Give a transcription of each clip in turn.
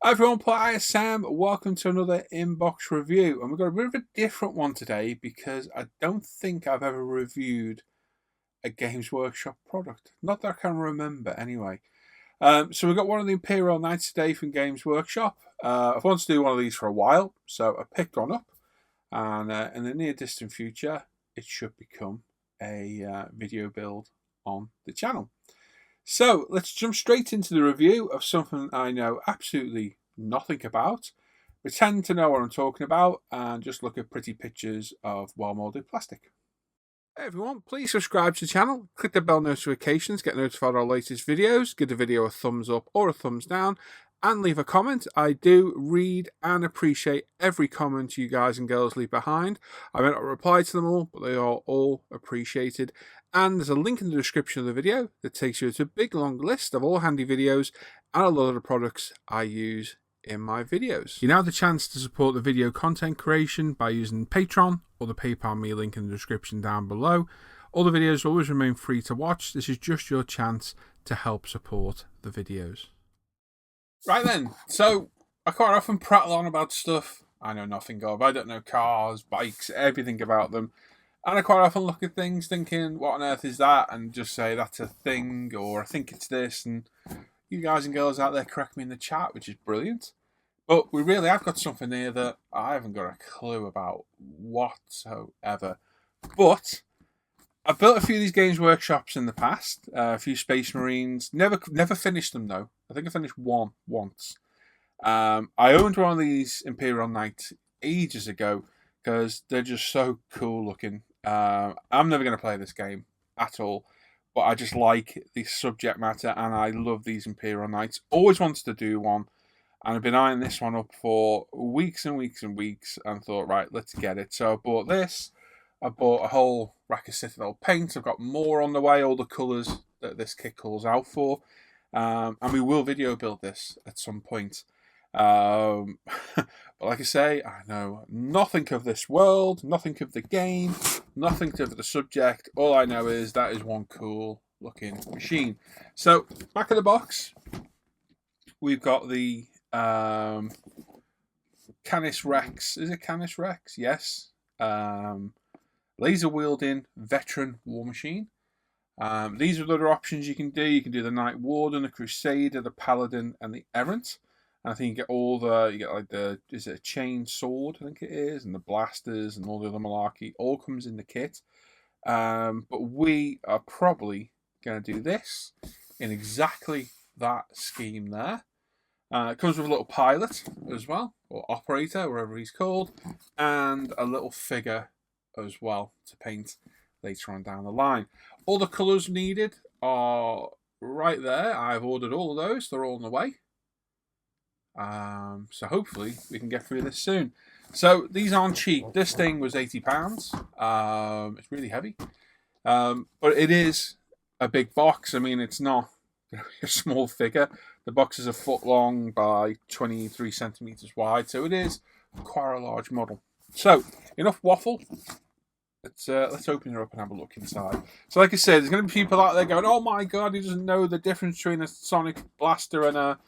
Hi everyone, Paul Sam. Welcome to another inbox review, and we've got a bit of a different one today because I don't think I've ever reviewed a Games Workshop product. Not that I can remember, anyway. So we've got one of the Imperial Knights today from Games Workshop. I've wanted to do one of these for a while, so I picked one up, and in the near distant future, it should become a video build on the channel. So let's jump straight into the review of something I know absolutely nothing about, pretend to know what I'm talking about, and just look at pretty pictures of well-molded plastic. Hey everyone, please subscribe to the channel, click the bell notifications, get notified of our latest videos, give the video a thumbs up or a thumbs down, and leave a comment. I do read and appreciate every comment you guys and girls leave behind. I may not reply to them all, but they are all appreciated. And there's a link in the description of the video that takes you to a big long list of all handy videos and a lot of the products I use in my videos. You now have the chance to support the video content creation by using Patreon or the PayPal me link in the description down below. All the videos will always remain free to watch. This is just your chance to help support the videos. Right then, so I quite often prattle on about stuff I know nothing of. I don't know cars, bikes, everything about them. And I quite often look at things thinking, what on earth is that? And just say, that's a thing, or I think it's this. And you guys and girls out there correct me in the chat, which is brilliant. But I've got something here that I haven't got a clue about whatsoever. But I've built a few of these Games Workshops in the past, a few Space Marines. Never finished them though. I think I finished one once. I owned one of these Imperial Knights ages ago because they're just so cool looking. I'm never going to play this game at all, but I just like the subject matter and I love these Imperial Knights. Always wanted to do one, and I've been eyeing this one up for weeks and weeks and weeks and thought, right, let's get it. So I bought this. I bought a whole rack of Citadel paint. I've got more on the way, all the colours that this kit calls out for. And we will video build this at some point. But like I say, I know nothing of this world, nothing of the game, nothing of the subject. All I know is that is one cool looking machine. So back of the box, we've got the Canis Rex. Is it Canis Rex? Yes. Laser wielding veteran war machine. These are the other options you can do. You can do the Knight Warden, the Crusader, the Paladin, and the Errant. And I think you get like is it a chain sword? I think it is, and the blasters and all the other malarkey all comes in the kit. But we are probably going to do this in exactly that scheme there. It comes with a little pilot as well, or operator, wherever he's called, and a little figure as well to paint later on down the line. All the colours needed are right there. I've ordered all of those. They're all on the way. So hopefully we can get through this soon. So these aren't cheap. This thing was £80. It's really heavy. But it is a big box. I mean, it's not a small figure. The box is a foot long by 23 centimeters wide. So it is quite a large model. So enough waffle. Let's open it up and have a look inside. So like I said, there's going to be people out there going, oh my god, he doesn't know the difference between a sonic blaster and a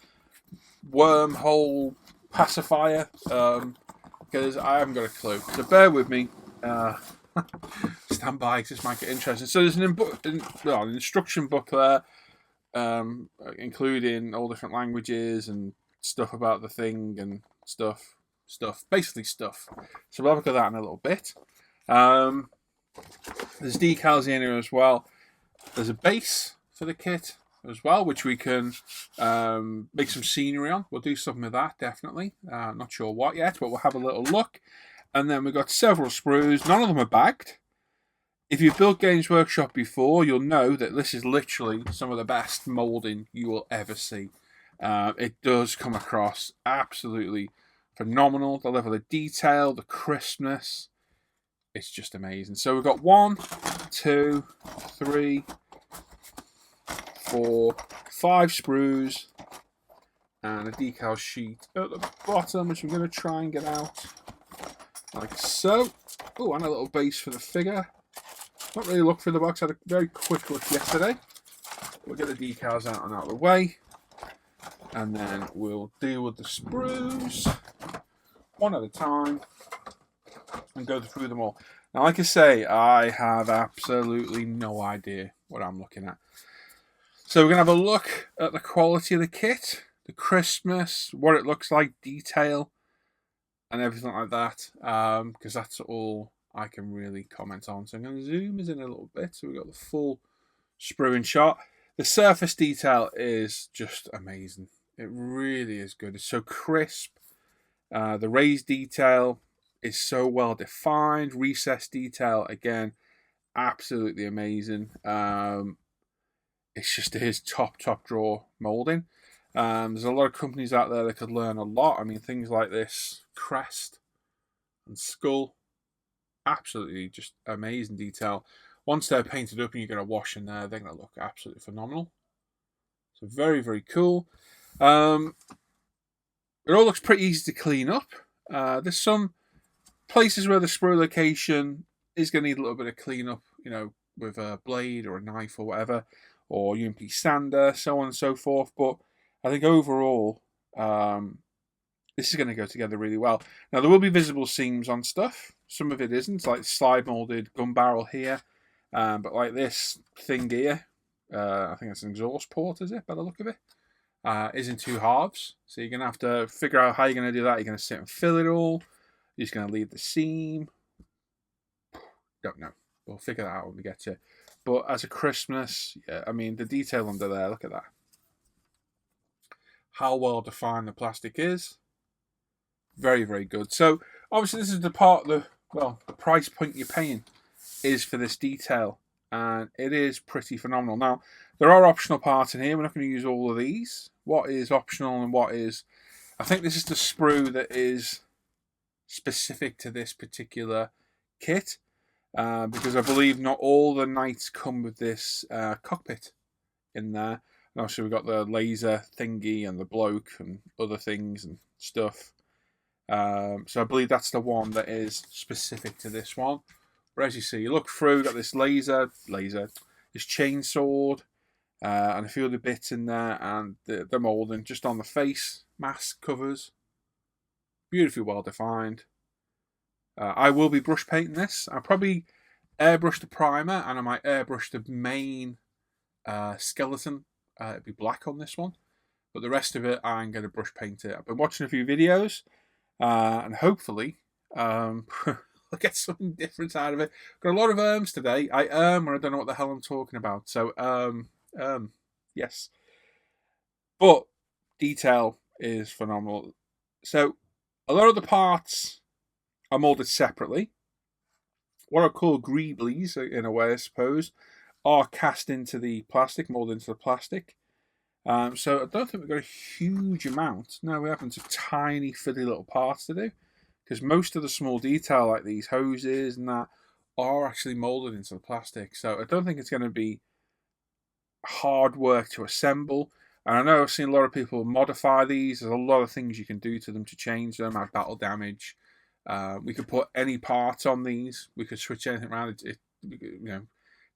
wormhole pacifier, because I haven't got a clue. So bear with me. Stand by, because this might get interesting. So there's an instruction book there, including all different languages and stuff about the thing and stuff. Basically stuff. So we'll have a look at that in a little bit. There's decals in here as well. There's a base for the kit as well, which we can make some scenery on. We'll do something with that, definitely. Not sure what yet, but we'll have a little look. And then we've got several sprues. None of them are bagged. If you've built Games Workshop before, you'll know that this is literally some of the best moulding you will ever see. It does come across absolutely phenomenal. The level of detail, the crispness. It's just amazing. So we've got 1, 2, 3, 4, 5 sprues and a decal sheet at the bottom, which I'm going to try and get out like so. Oh, and a little base for the figure. Not really looked through the box. I had a very quick look yesterday. We'll get the decals out and out of the way. and then we'll deal with the sprues one at a time and go through them all. Now, like I say, I have absolutely no idea what I'm looking at. So we're going to have a look at the quality of the kit, the crispness, what it looks like, detail, and everything like that, because that's all I can really comment on. So I'm going to zoom in a little bit. So we've got the full sprueing shot. The surface detail is just amazing. It really is good. It's so crisp. The raised detail is so well defined. Recessed detail, again, absolutely amazing. It is top drawer molding. There's a lot of companies out there that could learn a lot. I mean, things like this crest and skull, absolutely just amazing detail. Once they're painted up and you're going to wash in there, they're going to look absolutely phenomenal. So very, very cool. It all looks pretty easy to clean up. There's some places where the sprue location is going to need a little bit of cleanup, with a blade or a knife or whatever, or UMP sander, so on and so forth. But I think overall, this is going to go together really well. Now, there will be visible seams on stuff. Some of it isn't, like slide molded gun barrel here. But like this thing here, I think it's an exhaust port, is it, by the look of it? Is in two halves. So you're going to have to figure out how you're going to do that. You're going to sit and fill it all. You're just going to leave the seam. Don't know. We'll figure that out when we get to it. But as a crispness, yeah, I mean, the detail under there, look at that. How well defined the plastic is. Very, very good. So, obviously, this is the part, the price point you're paying is for this detail. And it is pretty phenomenal. Now, there are optional parts in here. We're not going to use all of these. What is optional and what is... I think this is the sprue that is specific to this particular kit. Because I believe not all the knights come with this cockpit in there. And obviously we've got the laser thingy and the bloke and other things and stuff. So I believe that's the one that is specific to this one. But as you see, you look through, got this laser, this chainsword, and a few other bits in there, and the moulding just on the face, mask covers. Beautifully well defined. I will be brush painting this. I'll probably airbrush the primer, and I might airbrush the main skeleton. It'd be black on this one. But the rest of it, I'm going to brush paint it. I've been watching a few videos, and hopefully I'll get something different out of it. Got a lot of today. I and I don't know what the hell I'm talking about. So, yes. But detail is phenomenal. So, a lot of the parts are molded separately. What I call greeblies, in a way, I suppose, are cast into the plastic, molded into the plastic. So I don't think we've got a huge amount. No, we haven't. Some tiny, fiddly little parts to do. Because most of the small detail, like these hoses and that, are actually molded into the plastic. So I don't think it's going to be hard work to assemble. And I know I've seen a lot of people modify these. There's a lot of things you can do to them to change them, add battle damage. We could put any parts on these. We could switch anything around. It's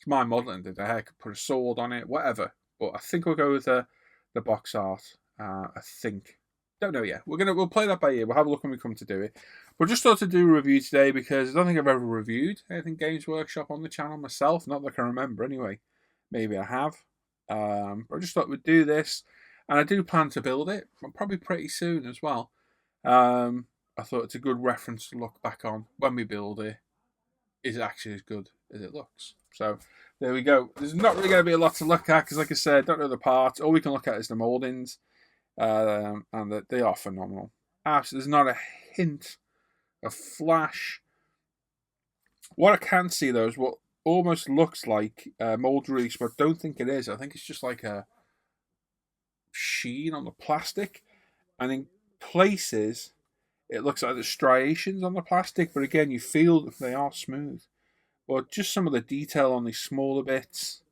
my modelling. The heck, put a sword on it, whatever. But I think we'll go with the box art. I think. Don't know yet. We'll play that by ear. We'll have a look when we come to do it. But just thought to do a review today because I don't think I've ever reviewed anything Games Workshop on the channel myself. Not that I can remember anyway. Maybe I have. But I just thought we'd do this. And I do plan to build it. Probably pretty soon as well. I thought it's a good reference to look back on when we build it. Is it actually as good as it looks? So there we go. There's not really going to be a lot to look at because, like I said, don't know the parts. All we can look at is the mouldings, and they are phenomenal. There's not a hint of flash. What I can see though is what almost looks like mold release, but I don't think it is. I think it's just like a sheen on the plastic, and in places it looks like there's striations on the plastic, but again, you feel that they are smooth. But just some of the detail on these smaller bits,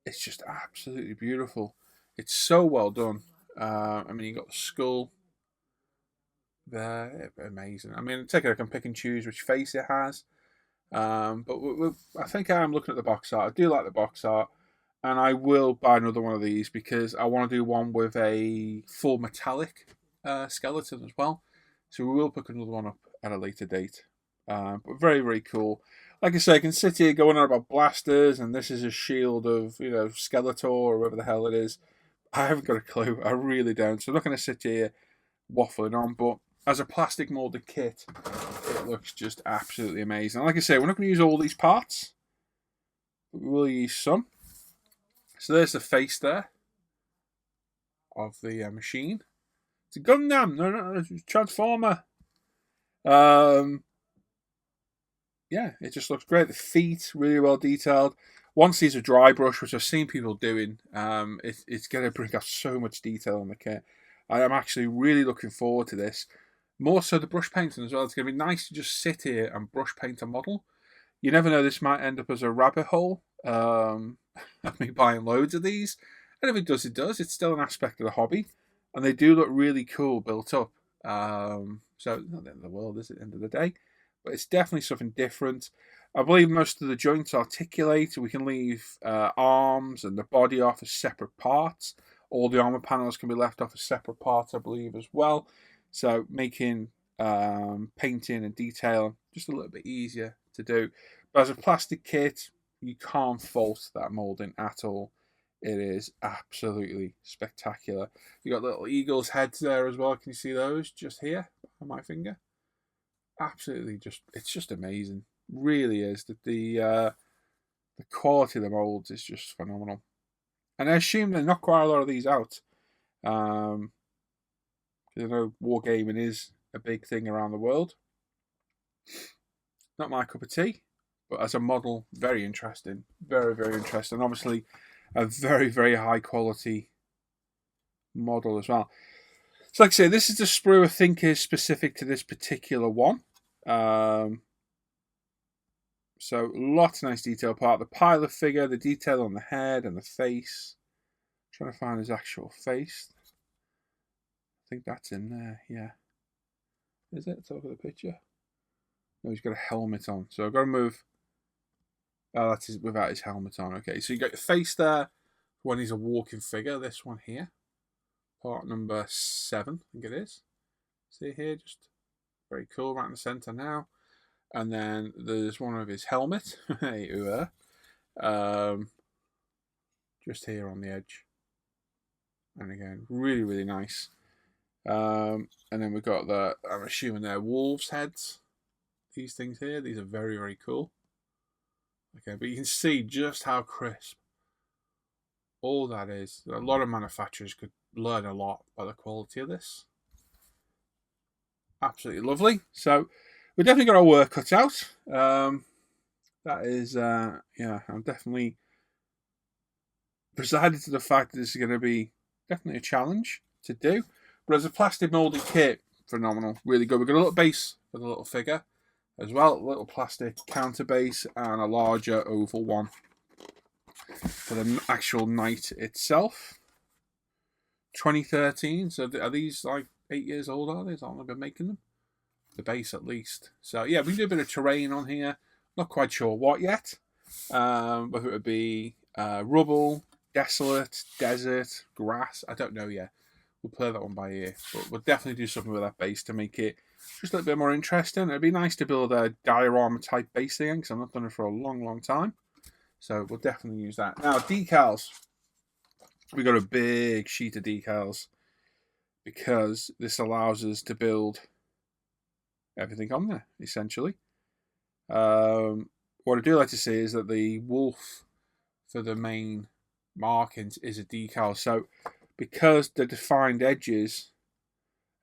it's just absolutely beautiful. It's so well done. I mean, you got the skull there, amazing. I mean, I can pick and choose which face it has. But I think I'm looking at the box art. I do like the box art. and I will buy another one of these because I want to do one with a full metallic skeleton as well. So we will pick another one up at a later date. But very, very cool. Like I say, I can sit here going on about blasters, and this is a shield of, Skeletor or whatever the hell it is. I haven't got a clue. I really don't. So I'm not going to sit here waffling on. But as a plastic molded kit, it looks just absolutely amazing. Like I say, we're not going to use all these parts, but we will use some. So there's the face there of the machine. It's a Gundam, no, it's a Transformer. Yeah, it just looks great. The feet, really well detailed. Once these are dry brush, which I've seen people doing, it's going to bring out so much detail on the kit. I am actually really looking forward to this. More so the brush painting as well. It's going to be nice to just sit here and brush paint a model. You never know, this might end up as a rabbit hole. Me buying loads of these. And if it does, it does. It's still an aspect of the hobby. And they do look really cool built up. So, not the end of the world, is it, at the end of the day? But it's definitely something different. I believe most of the joints articulate. We can leave arms and the body off as separate parts. All the armor panels can be left off as separate parts, I believe, as well. So making painting and detail just a little bit easier to do. But as a plastic kit, you can't fault that molding at all. It is absolutely spectacular. You got little eagles' heads there as well. Can you see those just here on my finger? Absolutely, it's just amazing. Really is. The quality of the molds is just phenomenal. And I assume they knock quite a lot of these out. Because I know wargaming is a big thing around the world. Not my cup of tea, but as a model, very interesting. Very, very interesting. Obviously, a very, very high quality model as well. So like I say, this is the sprue I think is specific to this particular one. So lots of nice detail part. The pilot figure, the detail on the head and the face. I'm trying to find his actual face. I think that's in there, yeah. Is it? Let's look at the picture. No, he's got a helmet on. So I've got to move. Oh, that's without his helmet on. Okay, so you got your face there when he's a walking figure. This one here. Part number 7, I think it is. See here, just very cool, right in the centre now. And then there's one of his helmet. Just here on the edge. And again, really, really nice. And then we've got the, I'm assuming they're wolves' heads. These things here, these are very, very cool. Okay, but you can see just how crisp all that is. A lot of manufacturers could learn a lot by the quality of this. Absolutely lovely. So we've definitely got our work cut out. That is, yeah, I'm definitely presided to the fact that this is going to be definitely a challenge to do. But as a plastic molded kit, phenomenal, really good. We've got a little base for the little figure as well, a little plastic counter base and a larger oval one for the actual knight itself. 2013, so are these like 8 years old, are they? Is that I've been making them? The base at least. So yeah, we can do a bit of terrain on here. Not quite sure what yet. Whether it would be rubble, desolate, desert, grass, I don't know yet. We'll play that one by ear. But we'll definitely do something with that base to make it just a little bit more interesting. It'd be nice to build a diorama type base again, because I've not done it for a long, long time. So we'll definitely use that. Now, decals. We got a big sheet of decals because this allows us to build everything on there, essentially. What I do like to see is that the wolf for the main markings is a decal. So because the defined edges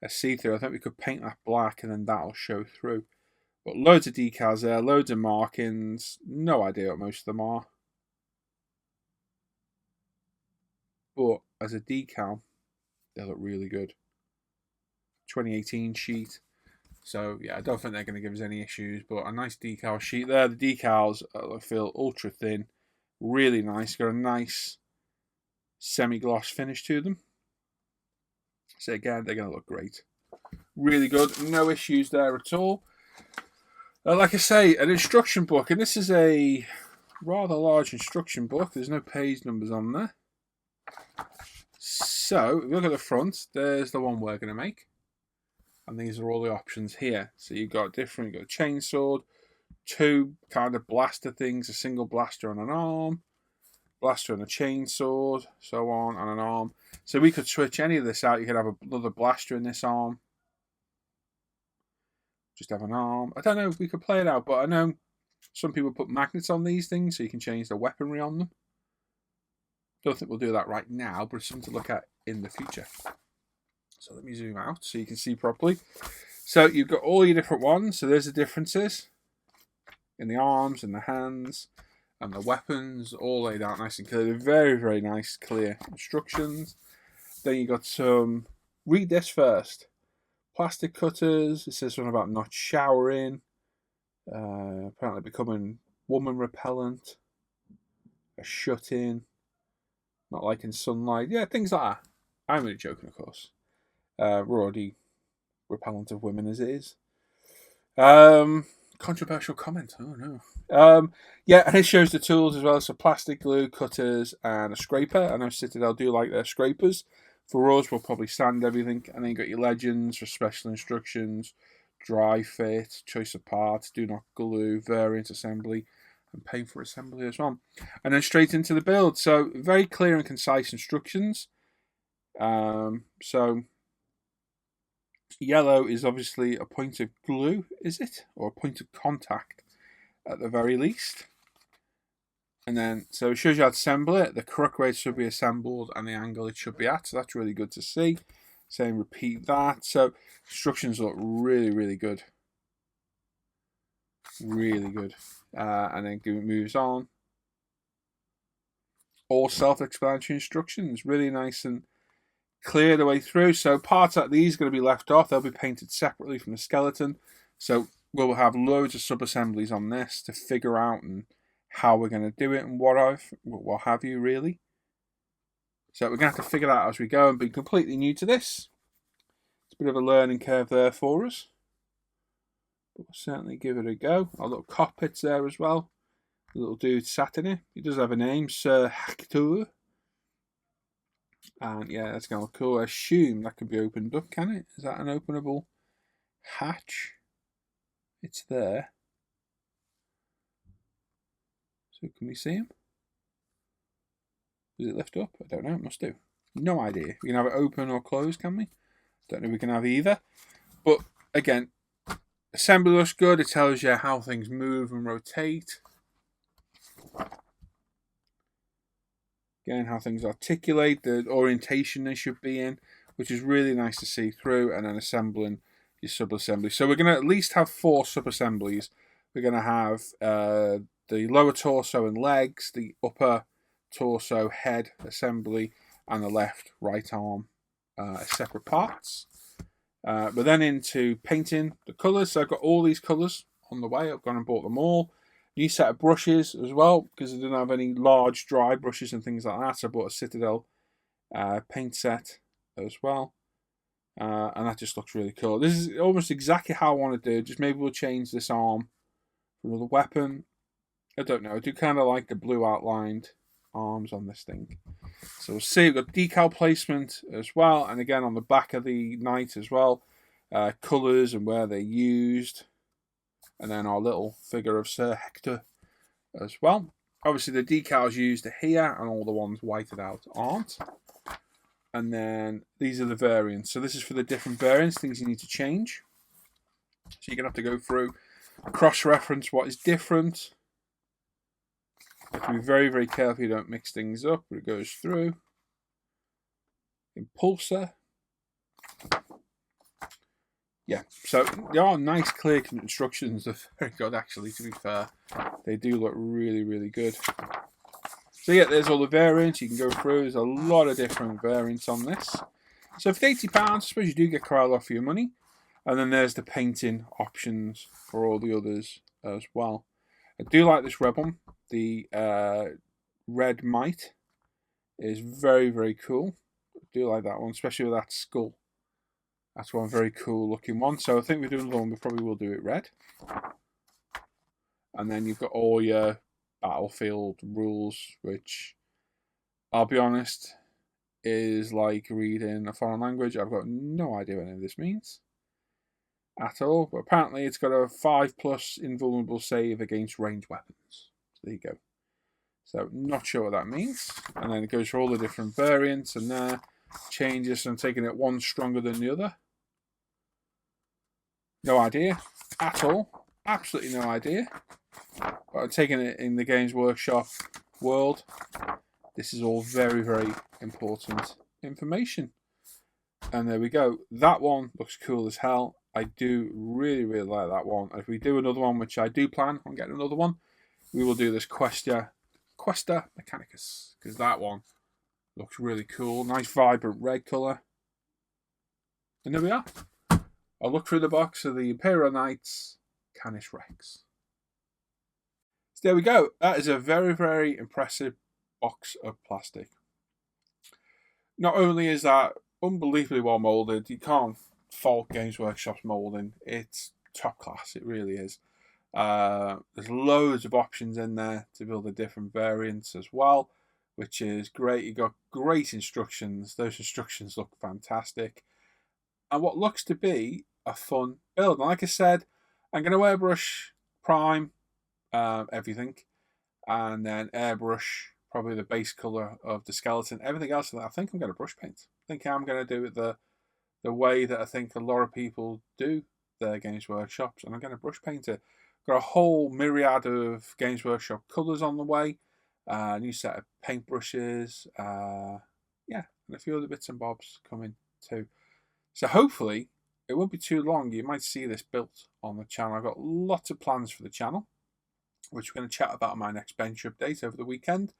are see-through, I think we could paint that black and then that'll show through. But loads of decals there, loads of markings. No idea what most of them are. But as a decal, they look really good. 2018 sheet. So yeah, I don't think they're going to give us any issues, but a nice decal sheet there. The decals feel ultra thin, really nice. Got a nice semi-gloss finish to them. So again, they're going to look great. Really good, no issues there at all. Like I say, an instruction book, and this is a rather large instruction book. There's no page numbers on there. So, if you look at the front, there's the one we're going to make. And these are all the options here. So you've got different, you've got a chainsaw, 2 kind of blaster things, a single blaster on an arm, blaster and a chainsaw, so on, and an arm. So we could switch any of this out. You could have another blaster in this arm. Just have an arm. I don't know if we could play it out, but I know some people put magnets on these things so you can change the weaponry on them. Don't think we'll do that right now, but it's something to look at in the future. So let me zoom out so you can see properly. So you've got all your different ones. So there's the differences in the arms and the hands and the weapons, all laid out nice and clear. They're very, very nice, clear instructions. Then you got some, read this first. Plastic cutters. It says something about not showering. Apparently becoming woman repellent. A shut-in. Not liking sunlight. Yeah, things like that. I'm only joking, of course. We're already repellent of women as it is. Controversial comment. Oh no. Yeah, and it shows the tools as well. So plastic glue, cutters, and a scraper. I know Citadel do like their scrapers. For us, we'll probably sand everything. And then you got your legends for special instructions, dry fit, choice of parts, do not glue, variant assembly, and paint for assembly as well. And then straight into the build. So very clear and concise instructions. So yellow is obviously a point of glue, is it? Or a point of contact at the very least. And then, so it shows you how to assemble it. The correct way it should be assembled and the angle it should be at. So that's really good to see. Saying repeat that. So instructions look really, really good. Really good. And then it moves on. All self-explanatory instructions. Really nice and clear the way through. So parts like these are going to be left off. They'll be painted separately from the skeleton. So we'll have loads of sub-assemblies on this to figure out and how we're going to do it and what have you, really. So we're going to have to figure that out as we go and be completely new to this. It's a bit of a learning curve there for us. But we'll certainly give it a go. Our little cockpit's there as well. The little dude sat in it. He does have a name, Sir Hector. And yeah, that's going to look cool. I assume that could be opened up, can it? Is that an openable hatch? It's there. So can we see him? Does it lift up? I don't know. It must do. No idea. We can have it open or closed, can we? Don't know if we can have either. But again, assembly looks good. It tells you how things move and rotate. Again, how things articulate, the orientation they should be in, which is really nice to see through, and then assembling your sub-assembly. So we're going to at least have 4 sub-assemblies. We're going to have the lower torso and legs, the upper torso, head assembly, and the left, right arm as separate parts. We're then into painting the colours. So I've got all these colours on the way. I've gone and bought them all. New set of brushes as well, because I didn't have any large dry brushes and things like that. So I bought a Citadel paint set as well. And that just looks really cool. This is almost exactly how I want to do it. Just maybe we'll change this arm for another weapon. I don't know. I do kind of like the blue outlined arms on this thing. So we'll see. We've got decal placement as well. And again, on the back of the knight as well. Colours and where they're used. And then our little figure of Sir Hector as well. Obviously, the decals used are here, and all the ones whited out aren't. And then these are the variants. So this is for the different variants, things you need to change. So you're going to have to go through, cross-reference what is different. You have to be very, very careful you don't mix things up, but it goes through. Impulsor. Yeah, so they are nice, clear instructions. They're very good, actually, to be fair. They do look really, really good. So yeah, there's all the variants you can go through. There's a lot of different variants on this. So for £80, I suppose you do get quite a lot for your money. And then there's the painting options for all the others as well. I do like this red one. The red mite is very, very cool. I do like that one, especially with that skull. That's one very cool looking one. So I think we're doing another one. We probably will do it red. And then you've got all your battlefield rules, which, I'll be honest, is like reading a foreign language. I've got no idea what any of this means at all, but apparently it's got a 5+ invulnerable save against ranged weapons. So there you go. So not sure what that means. And then it goes for all the different variants, and there changes from taking it one stronger than the other. No idea at all. Absolutely no idea. But I'm taking it in the Games Workshop world. This is all very, very important information. And there we go. That one looks cool as hell. I do really, really like that one. If we do another one, which I do plan on getting another one, we will do this Questa Mechanicus, because that one looks really cool. Nice vibrant red colour. And there we are. I'll look through the box of the Imperial Knights Canis Rex. So there we go. That is a very, very impressive box of plastic. Not only is that unbelievably well moulded, you can't fault Games Workshop's moulding. It's top class, it really is. There's loads of options in there to build the different variants as well, which is great. You got great instructions. Those instructions look fantastic. And what looks to be a fun build. And like I said, I'm going to airbrush prime everything, and then airbrush probably the base colour of the skeleton. Everything else, I think I'm going to brush paint. I think I'm going to do it the way that I think a lot of people do their Games Workshops, and I'm going to brush paint it. Got a whole myriad of Games Workshop colours on the way. A new set of paintbrushes. Yeah, and a few other bits and bobs coming too. So hopefully it won't be too long. You might see this built on the channel. I've got lots of plans for the channel, which we're going to chat about in my next bench update over the weekend.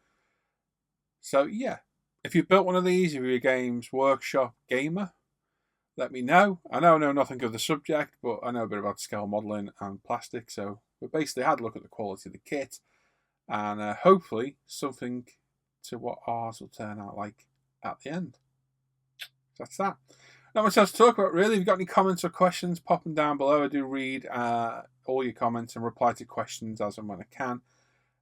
So yeah, if you've built one of these, if you're a Games Workshop gamer, let me know. I know nothing of the subject, but I know a bit about scale modelling and plastic. So we basically had a look at the quality of the kit, and hopefully something to what ours will turn out like at the end. So that's that. Not much else to talk about, really. If you've got any comments or questions, pop them down below. I do read all your comments and reply to questions as and when I can.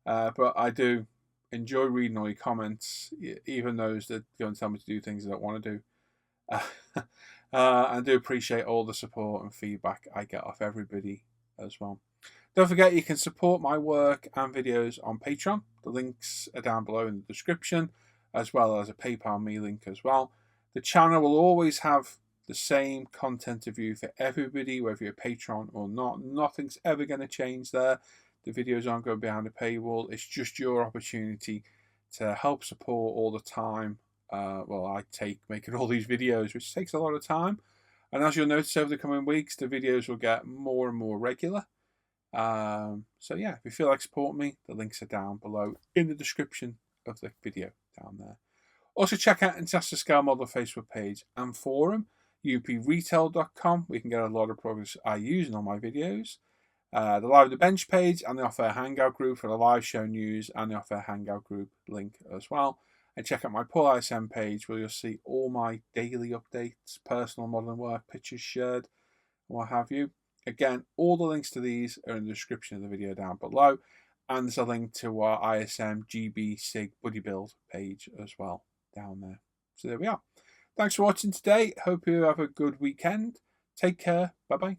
But I do enjoy reading all your comments, even those that go and tell me to do things I don't want to do. I do appreciate all the support and feedback I get off everybody as well. Don't forget you can support my work and videos on Patreon. The links are down below in the description, as well as a PayPal me link as well. The channel will always have the same content to view for everybody, whether you're a patron or not. Nothing's ever going to change there. The videos aren't going behind a paywall. It's just your opportunity to help support all the time. I take making all these videos, which takes a lot of time. And as you'll notice over the coming weeks, the videos will get more and more regular. So yeah, if you feel like supporting me, the links are down below in the description of the video down there. Also check out International Scale Model Facebook page and forum, upretail.com, where you can get a lot of products I use in all my videos. The Live the Bench page and the Off Air Hangout group for the live show news, and the Off Air Hangout group link as well. And check out my Paul ISM page, where you'll see all my daily updates, personal modelling work, pictures shared, what have you. Again, all the links to these are in the description of the video down below. And there's a link to our ISM GB SIG Buddy Build page as well down there. So there we are. Thanks for watching today. Hope you have a good weekend. Take care. Bye-bye.